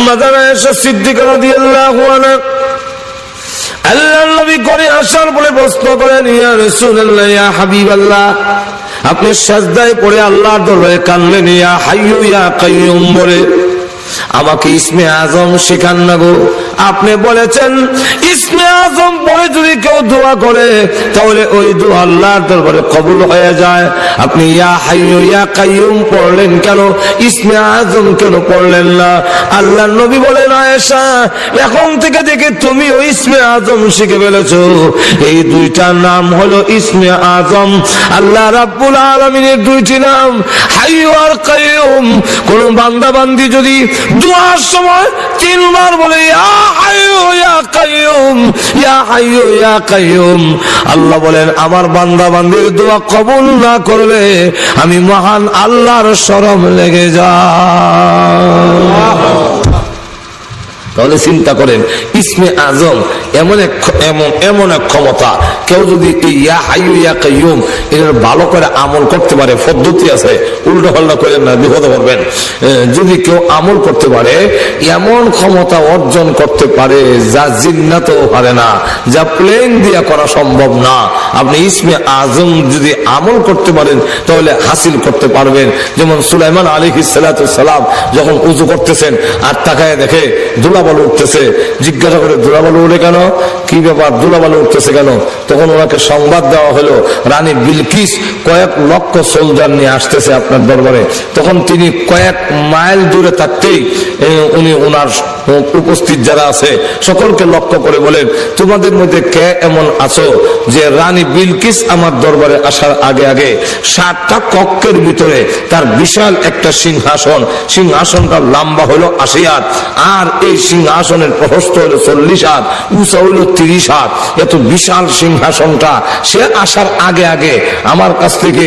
আম্মা জান আয়েশা সিদ্দিকা রাদিয়াল্লাহু আনহা আল্লাহর নবী করে আসার পরে প্রশ্ন করেন, ইয়া রাসূলুল্লাহ, ইয়া হাবিবাল্লাহ, আপনি সাজদায় পড়ে আল্লাহর দরবারে কানলেন, ইয়া হাইয়ু ইয়া কাইয়ুম বলে, আমাকে ইসমে আজম শেখান না গো। আপনি বলেছেন ইসমে আজম পড়ে যদি কেউ দোয়া করে তাহলে ওই দোয়া আল্লাহর দরবারে কবুল হয়ে যায়। আপনি ইয়া হাইয়ু ইয়া কাইয়ুম পড়লেন কেন, ইসমে আজম কেন পড়লেন না? আল্লাহর নবী বলেন, আয়েশা, এখন থেকে দেখে তুমি ওই ইসমে আজম শিখে ফেলেছো। এই দুইটা নাম হলো ইসমে আজম। আল্লাহ রাব্বুল আলামিনের দুইটি নাম হাইয়ু আর কাইয়ুম। কোন বান্দা বান্দি যদি দুয়ার সময় তিনবার বলে ইয়া হাইয়ু ইয়া কাইয়ুম, ইয়া হাইয়ু ইয়া কাইয়ুম, আল্লাহ বলেন আমার বান্দা বান্দির দোয়া কবুল না করলে আমি মহান আল্লাহর শরম লেগে যায়। তাহলে চিন্তা করেন, ইসমে আজম এমন এক ক্ষমতা, কেউ যদি ইয়া হাইয়ু ইয়া কাইয়ুম এর ভালো করে আমল করতে পারে, পদ্ধতি আছে, উল্টো পাল্টা করেন না, বিপদে পড়বেন। যদি কেউ আমল করতে পারে, এমন ক্ষমতা অর্জন করতে পারে যা জিন্নাতেও পারে না, যা প্লেন দিয়া করা সম্ভব না। আপনি ইসমে আজম যদি আমল করতে পারেন তাহলে হাসিল করতে পারবেন। যেমন সুলাইমান আলাইহিস সালাতু সালাম যখন উযু করতেছেন আর তাকায় দেখে ধুলাবালু উঠতেছে, জিজ্ঞাসা করে ধুলাবালু উঠে কেন, কি ব্যাপার, ধুলাবালু উঠতেছে কেন? তখন ওনাকে সংবাদ দেওয়া হলো রানী বিলকিস কয়েক লক্ষ সোলজার নিয়ে আসতেছে আপনার দরবারে। তখন তিনি কয়েক মাইল দূরে থাকতেই উনি ওনার উপস্থিত যারা আছে সকলকে লক্ষ্য করে বলেন, তোমাদের মধ্যে কে এমন আছো যে রানী বিলকিস আমার দরবারে আসার আগে আগে 7টা কক্ষের ভিতরে তার বিশাল একটা সিংহাসন, সিংহাসনটা লম্বা হলো 80 হাত, আর এই সিংহাসনের প্রস্থ হলো 40 হাত, উঁচা হলো 30 হাত। এত বিশাল সিংহাসনটা সে আসার আগে আগে আমার কাছ থেকে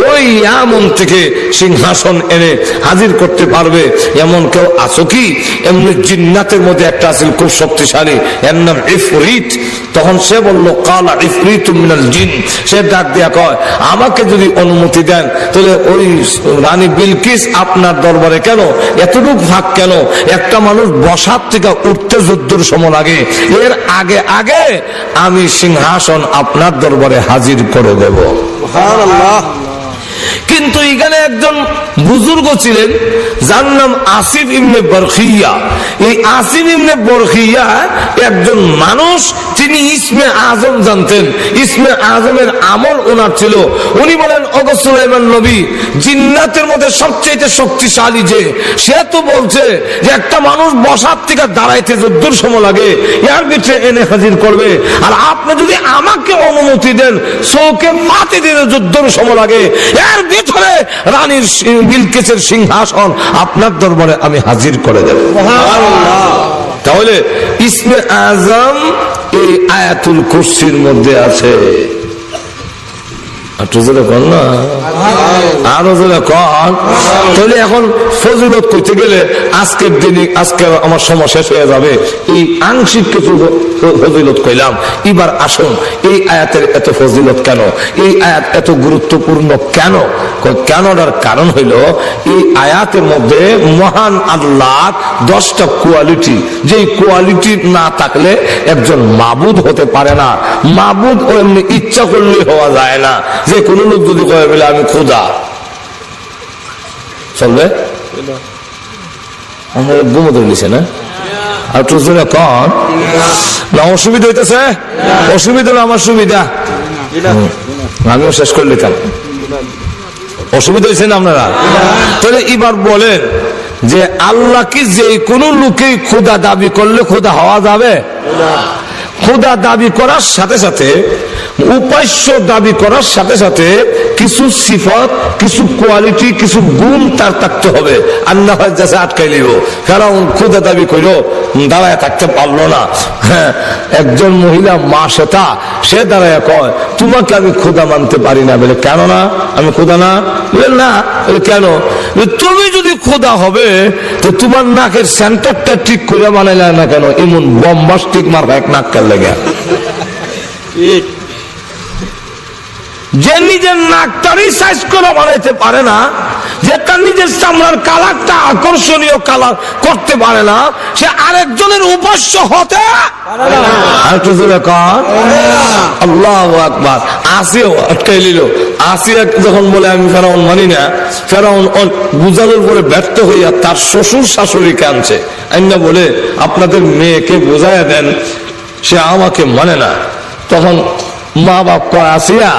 ওই ইয়ামন থেকে সিংহাসন এনে হাজির করতে পারবে এমন কেউ আছো কি? এমনি জিন্নাতের মধ্যে একটা আছে খুব শক্তিশালী, এর নাম ইফরিত। তখন সে বলল, কালা ইফরিতুম মিনাল জিন। সে ডাক দিয়া কয়, আমাকে যদি অনুমতি দেন তাহলে ওই রানী বিলকিস আপনার দরবারে কেন, এতটুকু ভাগ কেন? একটা মানুষ বসার থেকে উঠতে যুদ্ধের সময় লাগে, এর আগে আগে আমি সিংহাসন আপনার দরবারে হাজির করে দেব। সুবহানাল্লাহ। কিন্তু এখানে একজন বুজুর্গ ছিলেন যার নাম আসিফ ইবনে বরখিয়া। এই আসিফ ইবনে বরখিয়া একজন মানুষ, তিনি ইসমে আজম জানতেন, ইসমে আজমের আমল ওনার ছিল। উনি বলেন, ওগো সুলাইমান নবী, জিন্নাতের মধ্যে সবচেয়ে শক্তিশালী যে, সে তো বলছে যে একটা মানুষ বসার থেকে দাঁড়াইতে যুদ্ধের সময় লাগে এর ভিতরে এনে হাজির করবে, আর আপনি যদি আমাকে অনুমতি দেন চৌকে মাটি দিতে যুদ্ধের সময় লাগে এর ভিতরে রানীর বিলকিসের সিংহাসন আপনার দরবারে আমি হাজির করে দেব। তাহলে ইসমে আজম এই আয়াতুল কুরসির মধ্যে আছে। আরো জোরে কন। তাহলে এখন ফজিলত করতে গেলে আজকের দিনে, আজকে আমার সময় শেষ হয়ে যাবে, এই আংশিক কিছু ফজিলত কইলাম। এবার আসুন, এই আয়াতের এত ফজিলত কেন, এই আয়াত এত গুরুত্বপূর্ণ কেন? কেনটার কারণ হইল এই আয়াতের মধ্যে মহান আল্লাহ 10টা কোয়ালিটি, যেই কোয়ালিটি না থাকলে একজন মাবুদ হতে পারে না। মাবুদ এমনি ইচ্ছা করলে হওয়া যায় না। যে কোন লোক যদি কয়ে বলে আমি খোদা, চলবে? ঘুমো তো নিছে না, আর তো কন না, অসুবিধা হইতেছে? অসুবিধা হলো আমার সুবিধা, আমিও শেষ করে নিতাম। অসুবিধা হয়েছে না আপনারা? তাহলে এবার বলেন যে আল্লাহ কি যে কোনো লোকেই খোদা দাবি করলে খোদা হওয়া যাবে? খোদা দাবি করার সাথে সাথে, উপাস্য দাবি করার সাথে সাথে কিছু সিফাত, কিছু কোয়ালিটি, কিছু গুণ তার থাকতে হবে। আল্লাহ যাচ্ছে আটকাই লিব, কারণ খোদা দাবি করলো দাঁড়ায় থাকতে পারলো না। হ্যাঁ, একজন মহিলা মা সেটা, সে দাঁড়ায় কয় তোমাকে আমি খোদা মানতে পারি না। বলে কেন না, আমি খোদা না? বলে না। কেন? তুমি যদি খোদা হবে তো তোমার নাকের সেন্টারটা ঠিক করে বানাইলে না কেন? এমন বম্বাস্টিক মারবা এক নাক কাল লেগে। যে নিজের নাকটারই সাইজ করে বানাইতে পারে না, যে তার নিজের চামড়ার কালারটা আকর্ষণীয় কালার করতে পারে না, সে আরেকজনের উপাস্য হতে আল্লাহু আকবার। আসিয়াও আটকাই নিল। আসিয়া যখন বলে আমি ফেরাউন মানি না, ফেরাউন বুঝানোর পরে ব্যর্থ হইয়া তার শ্বশুর শাশুড়িকে আনছে, আইনা বলে আপনাদের মেয়েকে বোঝাইয়া দেন, সে আমাকে মানে না। তখন মা বাপ কয় আসিয়া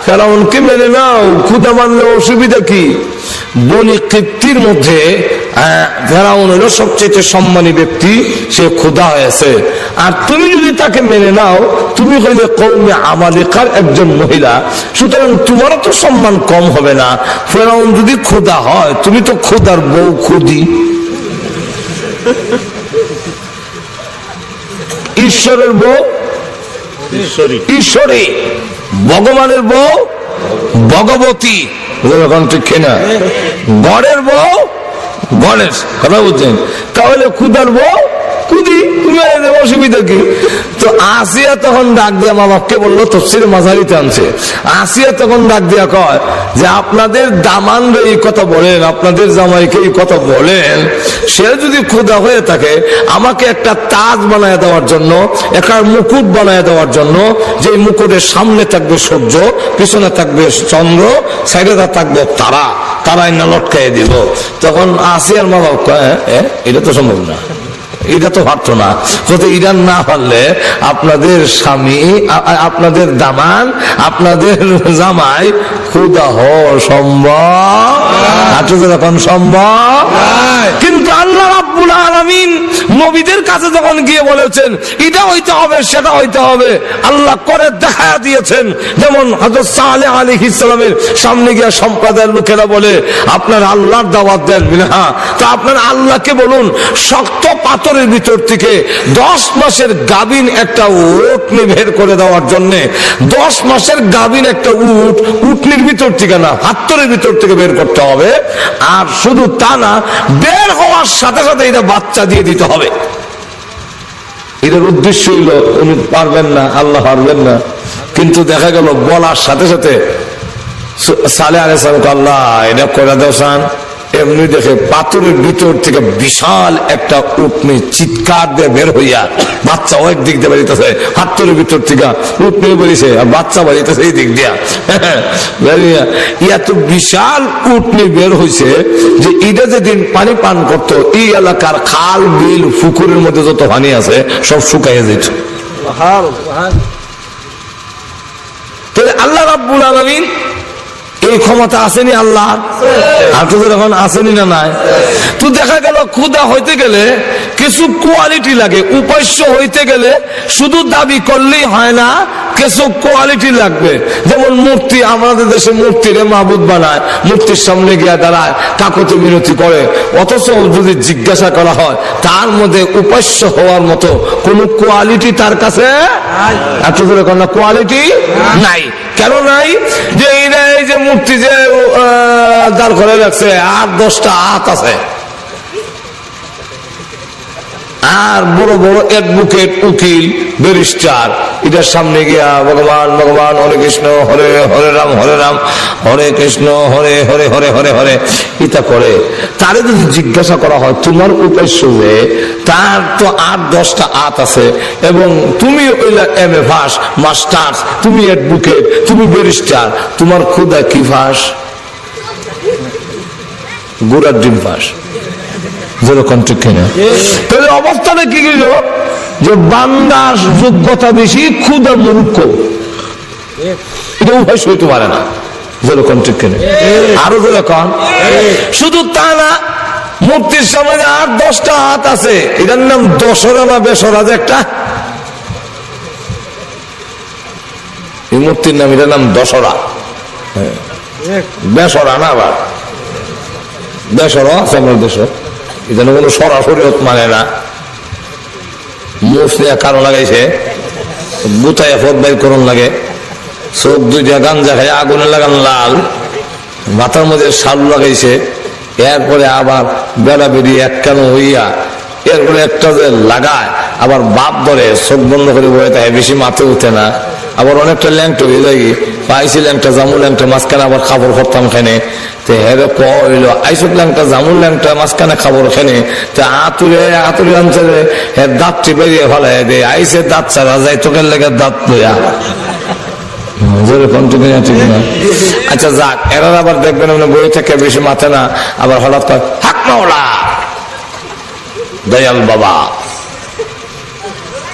ফেরাউনকে মেনে নাও, খুদা মানলে অসুবিধা কি? বনি কিপ্তির মধ্যে ফেরাউন হলো সবচেয়ে সম্মানী ব্যক্তি, সে খোদা হয়েছে। আর তুমি যদি তাকে মেনে নাও, তুমি হইলে কওমে আমালিকার একজন মহিলা, সুতরাং তোমারও তো সম্মান কম হবে না। ফেরাউন যদি খোদা হয়, তুমি তো খোদার বউ খুদি। ঈশ্বরের বউ ঈশ্বরী, ভগবানের বউ ভগবতী, ঠিক কিনা? গড়ের বউ গণেশ, কথা বুঝছেন? তাহলে খুদার বউ খুদি, তুমি অসুবিধা কি? তো আসিয়া তখন ডাক দিয়া মা বাপকে বললো, তফসির মাঝারিতে আনছে। আসিয়া তখন ডাক দিয়া কয় যে আপনাদের দামান এই কথা বলেন, আপনাদের জামাইকে এই কথা বলেন, সে যদি খুদা হয়ে থাকে আমাকে একটা তাজ বানায় দেওয়ার জন্য, একটা মুকুট বানায় দেওয়ার জন্য, যে মুকুটের সামনে থাকবে সূর্য, পিছনে থাকবে চন্দ্র, সাইডে থাকবে তারা, তারাই না লটকাই দিব। তখন আসিয়ার মা বাপ কয় এটা তো সম্ভব না, এটা তো পারতো না। হতে ইরান না পারলে আপনাদের স্বামী, আপনাদের দামান, আপনাদের জামাই খুদা হওয়া সম্ভব? যখন সম্ভব। কিন্তু আল্লাহ রাব্বুল আলামিন নবীদের কাছে যখন গিয়ে বলেছেন এটা হইতে হবে, সেটা হইতে হবে, আল্লাহ করে দেখা দিয়েছেন। যেমন হযরত সালেহ আলাইহিস সালামের সামনে গিয়ে সম্প্রদায়ের লোকেরা বলে আপনার আল্লাহর দাওয়াত দেন না, তো আপনার আল্লাহকে বলুন শক্ত পাথরের ভিতর থেকে 10 মাসের গাভীন একটা উটনি বের করে দেওয়ার জন্য, 10 মাসের গাভীন একটা উটনির ভিতর থেকে না, পাথরের ভিতর থেকে বের করতে হবে। আর শুধু তা না, বের হওয়ার সাথে সাথে এটা বাচ্চা দিয়ে দিতে হবে। এটার উদ্দেশ্য হইল উনি পারবেন না, আল্লাহ পারবেন না। কিন্তু দেখা গেল বলার সাথে সাথে সালেহ আলাইহিস সালাম আল্লাহ এটা করে দেওয়ান, এমনি দেখে পাথরের ভিতর থেকে বিশাল একটা উটনি চিৎকার দিয়ে বের হইয়া, বাচ্চা ওই দিক দিয়ে বেরিতেছে, পাথরের ভিতর থেকে উটনি বেরিয়েছে আর বাচ্চা বেরিতেছে এই দিক দিয়া। এত বিশাল উটনি বের হয়েছে যে এটা যেদিন পানি পান করতো, এই এলাকার খাল বিল পুকুরের মধ্যে যত পানি আছে সব শুকাইয়া যেত। আল্লাহ রাব্বুল আলামিন এই ক্ষমতা আসেনি আল্লাহ, আর তোদের এখন আসেনি না নাই? তো দেখা গেল খুদা হইতে গেলে কিছু কোয়ালিটি লাগে, উপাস্য হইতে গেলে শুধু দাবি করলেই হয় না, কিছু কোয়ালিটি লাগবে। যেমন মূর্তি, আমাদের দেশে মূর্তিরে মাবুদ বানায়, মূর্তির সামনে গিয়া দাঁড়ায়, কাকতি মিনতি করে, অথচ যদি জিজ্ঞাসা করা হয় তার মধ্যে উপাস্য হওয়ার মতো কোন কোয়ালিটি তার কাছে কোয়ালিটি নাই। কেন নাই? যে এই যে মূর্তি যে দাঁড় করে রাখছে, আর 10টা হাত আছে, আর বড় বড় অ্যাডভোকেট, উকিল, ব্যারিস্টার, এটার সামনে গিয়া ভগবান ভগবান হরে কৃষ্ণ হরে হরে রাম হরে রাম হরে কৃষ্ণ হরে হরে হরে হরে হরে এটা করে। তারে যদি জিজ্ঞাসা করা হয় তোমার উপাস্য যে, তার তো আর 10টা হাত আছে, এবং তুমি MA পাস, মাস্টার্স, তুমি অ্যাডভোকেট, তুমি ব্যারিস্টার, তোমার খুদা কি পাস? গুড়ার ডিম পাস। যেরকম ঠিক কিনা? তাহলে অবস্থাটা কি গেল যে বান্দার যোগ্যতা বেশি, খুদা মূর্খ, এটা উভয় হইতে পারে না। যেরকম ঠিক কিনা? আরো যেরকম, শুধু তা না, মূর্তির সামনে আর 10টা হাত আছে, এটার নাম দশরা না বেসরা, যে একটা এই মূর্তির নাম, এটার নাম দশরা, বেসরা না। আবার বেসরা আছে আমার দেশে, এখানে কোনো সরাসরি মানে না, মুখ নিয়ে কারো লাগাইছে, বুতায় ফোট বাইর করুন লাগে, চোখ 2টা গাঞ্জা খাই আগুনে লাগান লাল, মাথার মধ্যে শালু লাগাইছে, এরপরে আবার বেড়া বেরিয়ে এক কেন হইয়া, এরপরে একটা যে লাগায় আবার বাপ ধরে চোখ বন্ধ করে বয়ে থাকে, বেশি মাথে উঠে না, আবার অনেকটা ল্যাংটো হয়ে যায়, পাইছি ল্যাংটা জামু ল্যাংটা মাঝখানে আবার খাবার করতাম খানে তে হেরে কইল আইসব ল্যাংটা জামুর ল্যাংটা মাঝখানে খাবার খানে তে আতুরে আনছে হের দাঁতটি বেরিয়ে ফেলাই দে আইসে দাঁত ছাড়া যায় তোকের লেগে দাঁত লইয়া আচ্ছা যাক এরা আবার দেখবেন বই থেকে বেশি মাথে না আবার হঠাৎ করে হাক মাওলা দয়াল বাবা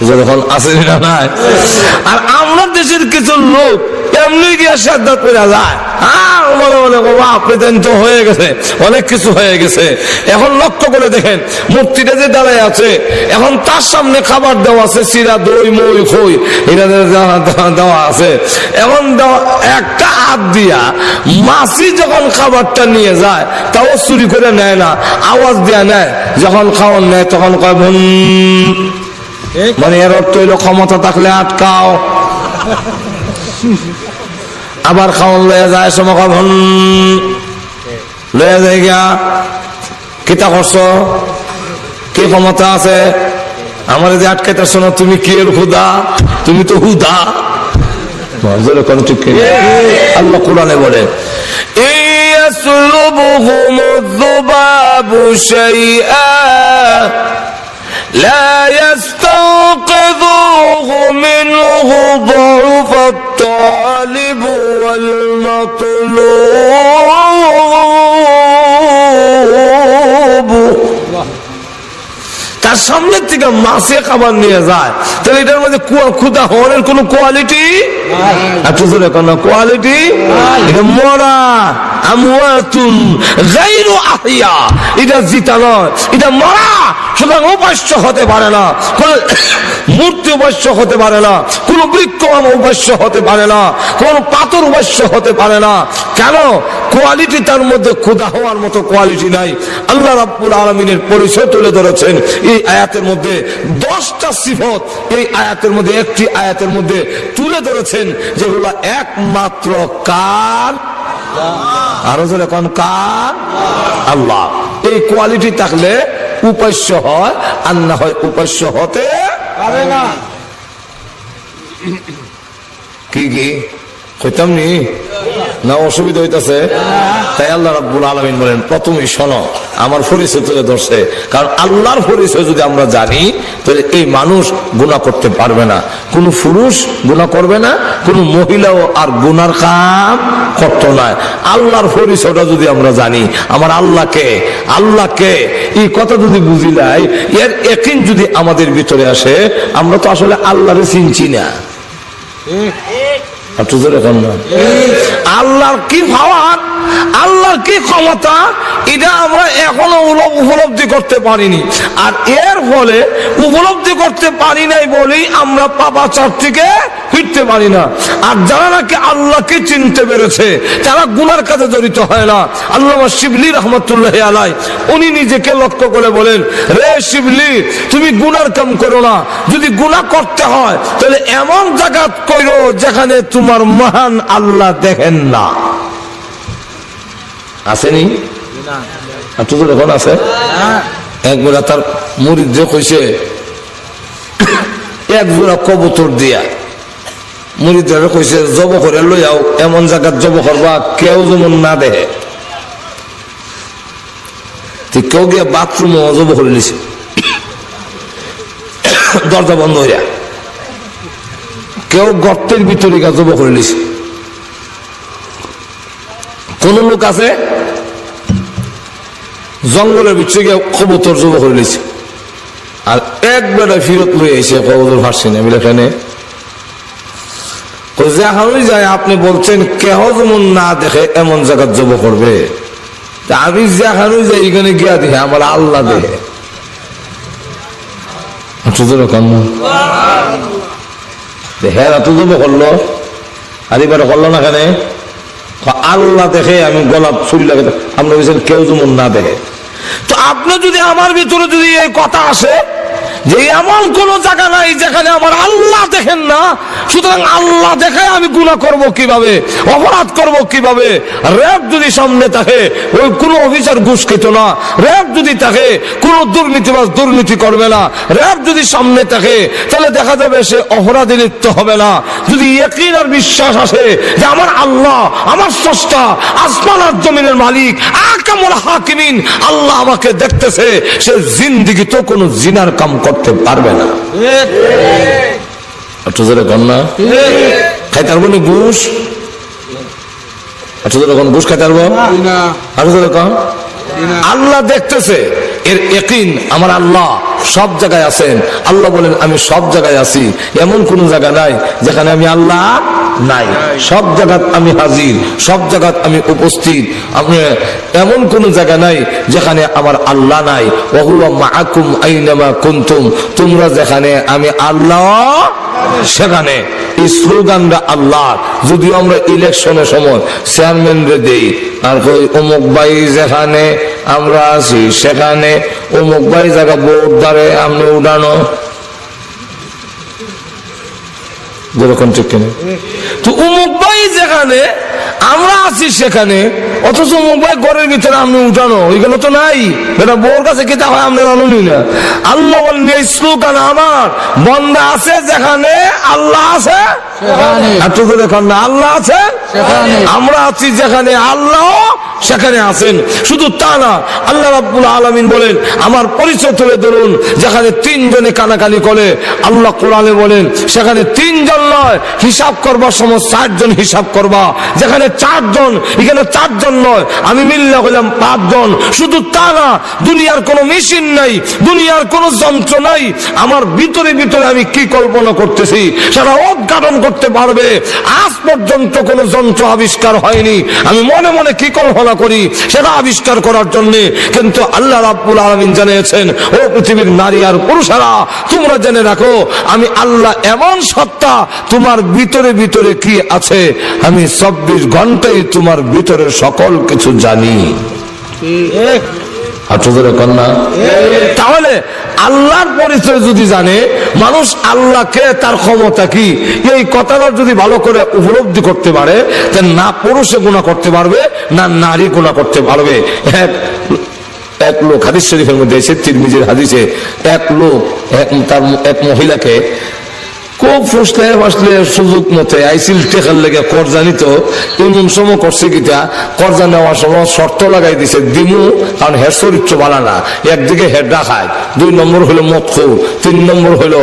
যখন আসেনি না নাই। আর আমরা দেশের কিছু লোক এমনি গিয়ে সাদ্দাত করে যায় মনে মনে বাবা আপনি দেন তো হয়ে গেছে অনেক কিছু হয়ে গেছে। এখন লক্ষ্য করে দেখেন মূর্তিটা যে দাঁড়ায় আছে এখন তার সামনে খাবার দেওয়া আছে চিরা দই মই খই এটা দেওয়া আছে। এখন একটা হাত দিয়া মাছি যখন খাবারটা নিয়ে যায় তাও চুরি করে নেয় না, আওয়াজ দেয়া নেয়। যখন খাওয়ান নেয় তখন কয় মানে এর অর্থ হইল ক্ষমতা থাকলে আটকাও। আবার খাওয়ান লয়ে যায় সময় লয়ে যায় গিয়া কিতা করছো কি ক্ষমতা আছে আমার যে আটকাইতেছ না, তুমি কি এর হুদা, তুমি তো হুদা। আল্লাহ কোরআনে বলে لا يستنقذوه منه ضعف الطالب والمطلوب। তার সামনের থেকে মাছে খাবার নিয়ে যায় তাহলে এটার মধ্যে ক্ষুধা হওয়ার কোন কোয়ালিটি কোয়ালিটি মরা আমওয়াতুন গায়রু আহইয়া, এটা জিতা নয়, এটা মরা। সুতরাং উপাস্য হতে পারে না, কোন মূর্তি উপাস্য হতে পারে না, কোন বৃক্ষ উপাস্য হতে পারে না, কোন পাথর উপাস্য হতে পারে না। কেন? কোয়ালিটি তার মধ্যে ক্ষুধা হওয়ার মতো কোয়ালিটি নাই। আল্লাহ রাব্বুল আলামিনের পরিচয় তুলে ধরেছেন এই আয়াতের মধ্যে 10টা সিফত। এই আয়াতের মধ্যে একটি আয়াতের মধ্যে তুলে ধরেছেন যেগুলো একমাত্র কার, আরো জোরে কোন কার, আল্লাহ। এই কোয়ালিটি থাকলে উপাস্য হয় আর না হয় উপাস্য হতে পারে না। কি কি কইতাম নি না অসুবিধা হইতাছে? তাই আল্লাহ রাব্বুল আলামিন বলেন প্রথমেই শোনো আমার পরিচয় তুলে ধরছে। কারণ আল্লাহর পরিচয় যদি আমরা জানি তাহলে এই মানুষ গুনাহ করতে পারবে না, কোন পুরুষ গুনাহ করবে না, কোন মহিলাও আর গুনার কাম করত না। আল্লাহর পরিচয়টা যদি আমরা জানি, আমার আল্লাহকে এই কথা যদি বুঝিলাই, এর ইয়াকিন যদি আমাদের ভিতরে আসে, আমরা তো আসলে আল্লাহরে চিনছি না। আল্লাহর কি পাওয়ার, আল্লাহর কি ক্ষমতা, এটা আমরা এখনো উপলব্ধি করতে পারিনি। আর এর ফলে উপলব্ধি করতে পারি নাই বলেই আমরা পাপাচার থেকে ফিরতে পারি না। আর যারা নাকি আল্লাহকে চিনতে পেরেছে তারা গুনার কাজে জড়িত হয় না। আল্লামা শিবলি রহমতুল্লাহ আলাই উনি নিজেকে লক্ষ্য করে বলেন, রে শিবলি তুমি গুনার কাম করো না, যদি গুনাহ করতে হয় তাহলে এমন জায়গা করো যেখানে তোমার মহান আল্লাহ দেখেন না। আসেনি? এখন আছে। একবার তার মুরিদ যে কইছে এক জোড়া কবুতর দিয়া মুরিদরা কইছে জব করে লইয়াও, এমন জায়গা জব করবা কেউ যেমন না দেখে। কেউ গিয়ে বাথরুমে জব করে নিছে, দরজা বন্ধ হইয়া। কেউ গর্তের ভিতরে গিয়ে জব করে নিছে। কোন লোক আছে জঙ্গলের ভিতরে গিয়ে কবুতর জব করে নিছে, আর একবারে ফিরত লই এসে কবুতর ফাঁসি না বলে এখানে যেখানেই যায় আপনি বলছেন কেহ যেমন না দেখে এমন জায়গা জব করবে। আমি যেখানেই যাই এখানে গিয়া দেখে আমার আল্লাহ দেখে। হ্যাঁ এত জব করলো আর এবারে করলো না কেন? আল্লাহ দেখে আমি গলা ফুল লাগে। আমরা বলছেন কেউ যেমন না দেখে। তো আপনি যদি আমার ভিতরে যদি এই কথা আসে যে এমন কোন জায়গা নাই যেখানে আমার আল্লাহ দেখেন না, সুতরাং আল্লাহ দেখায় আমি গুনাহ করব কিভাবে, অপরাধ করব কিভাবে? রব যদি সামনে থাকে, ওই কোন অফিসার ঘুষ খেত না। রব যদি থাকে, কোন দুর্নীতিবাজ দুর্নীতি করবে না। রব যদি সামনে থাকে, তাহলে দেখা যাবে সে অপরাধে লিপ্ত হবে না। যদি ইয়াকিন আর বিশ্বাস আসে যে আমার আল্লাহ, আমার স্রষ্টা, আসমান আর জমিনের মালিক, আহকামুল হাকিমিন, আল্লাহ আমাকে দেখতেছে, সে জিন্দেগি তো কোনো জিনার কাম করতে পারবে না। খাইতে পারবো না ঘুষ? ঘুষ খাইতে পারবো? আল্লাহ দেখতেছে, এর ইয়াকিন আমার আল্লাহ সব জায়গায় আছেন। আল্লাহ বলেন আমি সব জায়গায় আছি, এমন কোন জায়গা নাই যেখানে আমি আল্লাহ নাই। সব জায়গায় আমি হাজির, সব জায়গায় আমি উপস্থিত। এমন কোন জায়গা নাই যেখানে আমার আল্লাহ নাই। ওয়া হুয়া মাআকুম আইনামা কুনতুম, তোমরা যেখানে আমি আল্লাহ সেখানে। এই স্লোগানটা আল্লাহ। যদিও আমরা ইলেকশনের সময় চেয়ারম্যান রে দেই, আর অমুক ভাই যেখানে আমরা আছি সেখানে অমুক ভাই জায়গা ভোট দ্বারে আপনি উঠানো, যেরকম ঠিক কিনা? তো অমুক ভাই যেখানে আমরা আছি সেখানে, অথচ অমুক ভাই ঘরের ভিতরে আপনি উঠানো, ওইগুলো তো নাই। এটা বোর কাছে কিতা হয় আপনি জানুনি না। আল্লাহ বলেন এই স্লোগান আমার, বন্দা আছে যেখানে আল্লাহ আছে সেখানে, আল্লাহ আছে আমরা আছি যেখানে আল্লাহ সেখানে আছেন। শুধু তা না, আল্লাহ রাব্বুল আলামিন বলেন আমার পরিচয় তুলে ধরুন। যেখানে তিনজনে কানাকানি করে, আল্লাহ কোরআনে বলেন সেখানে তিনজন নয়, হিসাব করবার সময় চারজন হিসাব করবা। যেখানে চারজন, এখানে চারজন নয়, আমি মিল্লা হইলাম পাঁচজন। শুধু তা না, দুনিয়ার কোনো মেশিন নাই, দুনিয়ার কোনো যন্ত্র নাই। আমার ভিতরে ভিতরে আমি কি কল্পনা করতেছি সেটা উদ্ঘাটন করতে পারবে। আজ পর্যন্ত কোনো যন্ত্র আবিষ্কার হয়নি। আমি মনে মনে কি কল্পনা করি সেটা আবিষ্কার করার জন্য। কিন্তু আল্লাহ রাব্বুল আলামিন জানিয়েছেন, ও পৃথিবীর নারী আর পুরুষেরা, তোমরা জেনে রাখো আমি আল্লাহ এমন সত্তা, তোমার ভিতরে ভিতরে কি আছে আমি 24 ঘন্টায় তোমার ভিতরে সকল কিছু জানি। তাহলে আল্লাহর পরিচয় যদি জানে মানুষ, আল্লাহকে, তার ক্ষমতা কি, এই কথাটা যদি ভালো করে উপলব্ধি করতে পারে, না পুরুষে গুনাহ করতে পারবে না নারী গুনাহ করতে পারবে। এক লোক হাদিস শরীফের মধ্যে এসে, তিরমিজির হাদিসে, এক লোক এক মহিলাকে খুব ফুসলে ফাসলে সুযোগ মতে আইসিল টেকার লেগে কর্জা নিত। এমন সময় করছে কিটা, কর্জা নেওয়ার সময় শর্ত লাগাই দিছে দিমু, কারণ হের চরিত্র বালা না। একদিকে হের ডাকায়, 2 নম্বর হলো মদখোর, 3 নম্বর হলো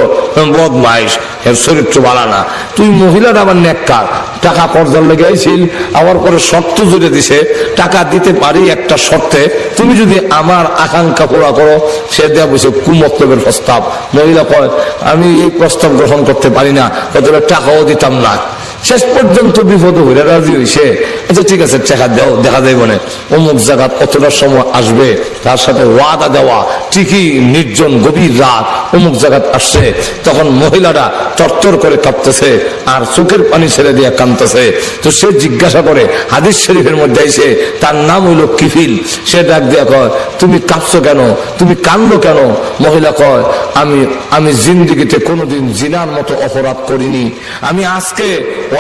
বদমাইশ, হের চরিত্র বালা না। তুই মহিলাটা আবার নেককার, টাকা কর্জার লেগে আইছিল, আবার পরে শর্ত জুড়ে দিছে টাকা দিতে পারি একটা শর্তে, তুমি যদি আমার আকাঙ্ক্ষা পুরা করো। সে দেয়া বসে কুমতলবের প্রস্তাব। মহিলা কয় আমি এই প্রস্তাব গ্রহণ করতে পারি না, কতটা টাকাও দিতাম না। শেষ পর্যন্ত বিপদ হইলে রাজি হইছে। আচ্ছা ঠিক আছে, টাকা দেও, দেখা যায় মনে অমুক জায়গা কতটার সময় আসবে, তার সাথে ওয়াদা দেওয়া। ঠিকই নির্জন গভীর রাত অমুক জায়গা আসছে, তখন মহিলাটা তরতর করে কাঁপতেছে আর চোখের পানি ছেড়ে দিয়ে কাঁদতেছে। তো সে জিজ্ঞাসা করে, হাদিস শরীফের মধ্যে আইছে, তার নাম হইল কিফিল। সে ডাক দিয়া কয় তুমি কাঁপছো কেন, তুমি কান্দো কেন? মহিলা কয় আমি জিন্দেগিতে কোনোদিন জিনার মতো অপরাধ করিনি। আমি আজকে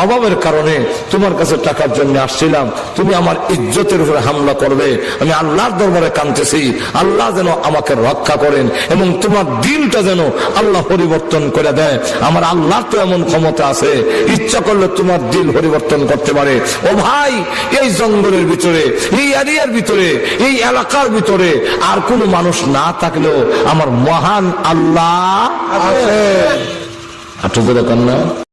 অভাবের কারণে তোমার কাছে টাকার জন্য আসছিলাম, তুমি আমার ইজ্জতের উপরে হামলা করবে। আমি আল্লাহর দরবারে কাঁদতেছি, আল্লাহ যেন আমাকে রক্ষা করেন এবং তোমার দিলটা যেন আল্লাহ পরিবর্তন করে দেয়। আমার আল্লাহর তো এমন ক্ষমতা আছে, ইচ্ছা করলে তোমার দিল পরিবর্তন করতে পারে। ও ভাই, এই জঙ্গলের ভিতরে, এই এরিয়ার ভিতরে, এই এলাকার ভিতরে আর কোনো মানুষ না থাকলেও আমার মহান আল্লাহ আছে।